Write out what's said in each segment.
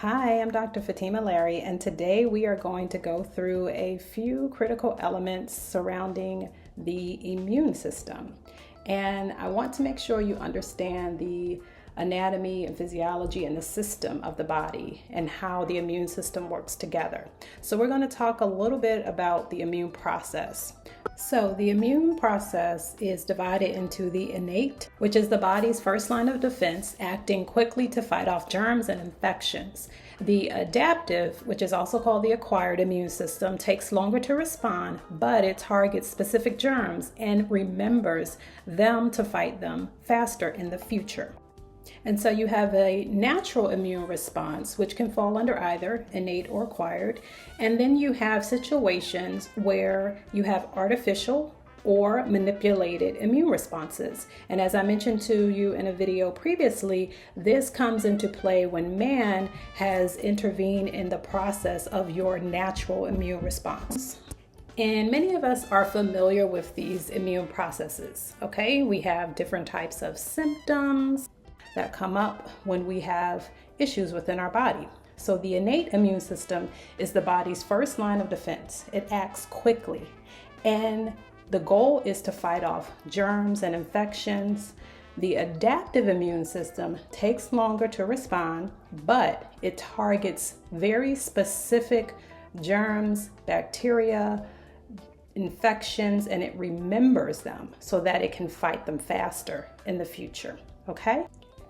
Hi, I'm Dr. Fatima Larry, and today we are going to go through a few critical elements surrounding the immune system. And I want to make sure you understand the anatomy and physiology and the system of the body and how the immune system works together. So we're going to talk a little bit about the immune process. So the immune process is divided into the innate, which is the body's first line of defense, acting quickly to fight off germs and infections. The adaptive, which is also called the acquired immune system, takes longer to respond, but it targets specific germs and remembers them to fight them faster in the future. And so you have a natural immune response, which can fall under either innate or acquired. And then you have situations where you have artificial or manipulated immune responses. And as I mentioned to you in a video previously, this comes into play when man has intervened in the process of your natural immune response. And many of us are familiar with these immune processes, okay? We have different types of symptoms that come up when we have issues within our body. So the innate immune system is the body's first line of defense. It acts quickly, and the goal is to fight off germs and infections. The adaptive immune system takes longer to respond, but it targets very specific germs, bacteria, infections, and it remembers them so that it can fight them faster in the future, okay?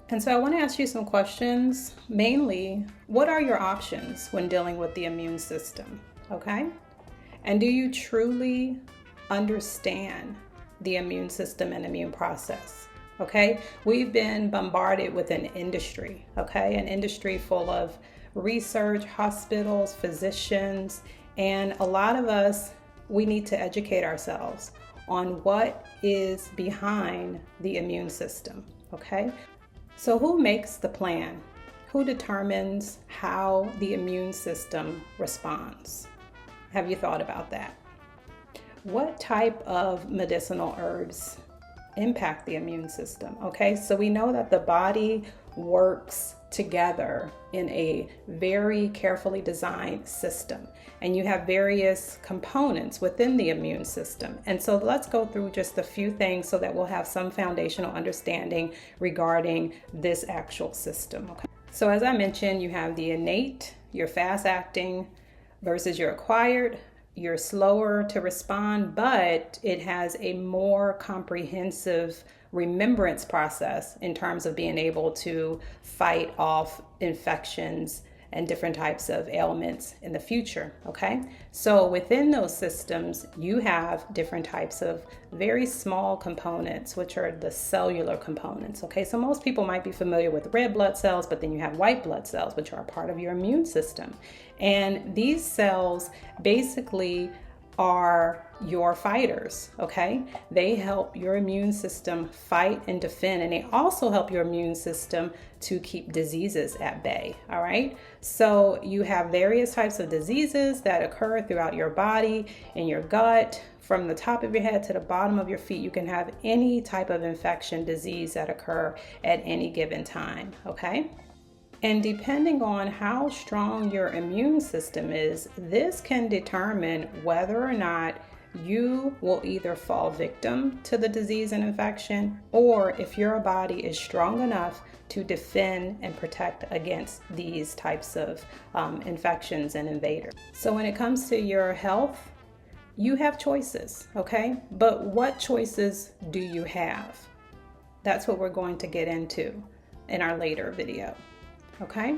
And so I want to ask you some questions. Mainly, what are your options when dealing with the immune system? Okay? And do you truly understand the immune system and immune process? Okay? We've been bombarded with an industry, okay? An industry full of research, hospitals, physicians, and a lot of us, we need to educate ourselves on what is behind the immune system, okay? So who makes the plan? Who determines how the immune system responds? Have you thought about that? What type of medicinal herbs impact the immune system? Okay, so we know that the body works together in a very carefully designed system, and you have various components within the immune system. And so let's go through just a few things so that we'll have some foundational understanding regarding this actual system. Okay. So as I mentioned, you have the innate, your fast acting versus your acquired. You're slower to respond, but it has a more comprehensive remembrance process in terms of being able to fight off infections and different types of ailments in the future, okay? So within those systems, you have different types of very small components, which are the cellular components, okay? So most people might be familiar with red blood cells, but then you have white blood cells, which are a part of your immune system. And these cells basically are your fighters, okay? They help your immune system fight and defend, and they also help your immune system to keep diseases at bay, all right? So you have various types of diseases that occur throughout your body, in your gut, from the top of your head to the bottom of your feet. You can have any type of infection, disease that occur at any given time, okay? And depending on how strong your immune system is, this can determine whether or not you will either fall victim to the disease and infection, or if your body is strong enough to defend and protect against these types of infections and invaders. So when it comes to your health, you have choices, okay? But what choices do you have? That's what we're going to get into in our later video. Okay?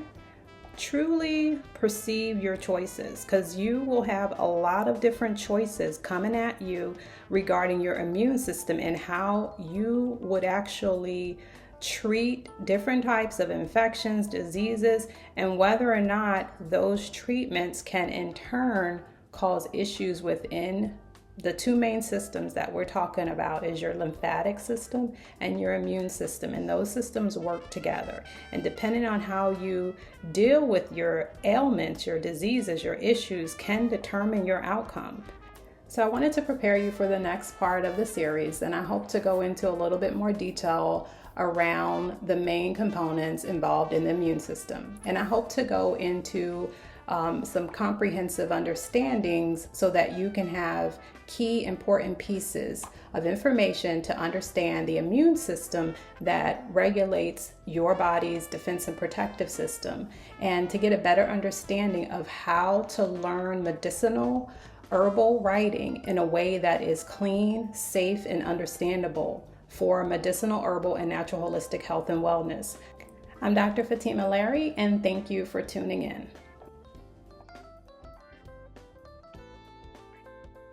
Truly perceive your choices, because you will have a lot of different choices coming at you regarding your immune system and how you would actually treat different types of infections, diseases, and whether or not those treatments can in turn cause issues within the two main systems that we're talking about is your lymphatic system and your immune system, and those systems work together. And depending on how you deal with your ailments, your diseases, your issues can determine your outcome. So I wanted to prepare you for the next part of the series, and I hope to go into a little bit more detail around the main components involved in the immune system. And I hope to go into some comprehensive understandings so that you can have key important pieces of information to understand the immune system that regulates your body's defense and protective system, and to get a better understanding of how to learn medicinal herbal writing in a way that is clean, safe, and understandable for medicinal, herbal, and natural holistic health and wellness. I'm Dr. Fatima Larry, and thank you for tuning in.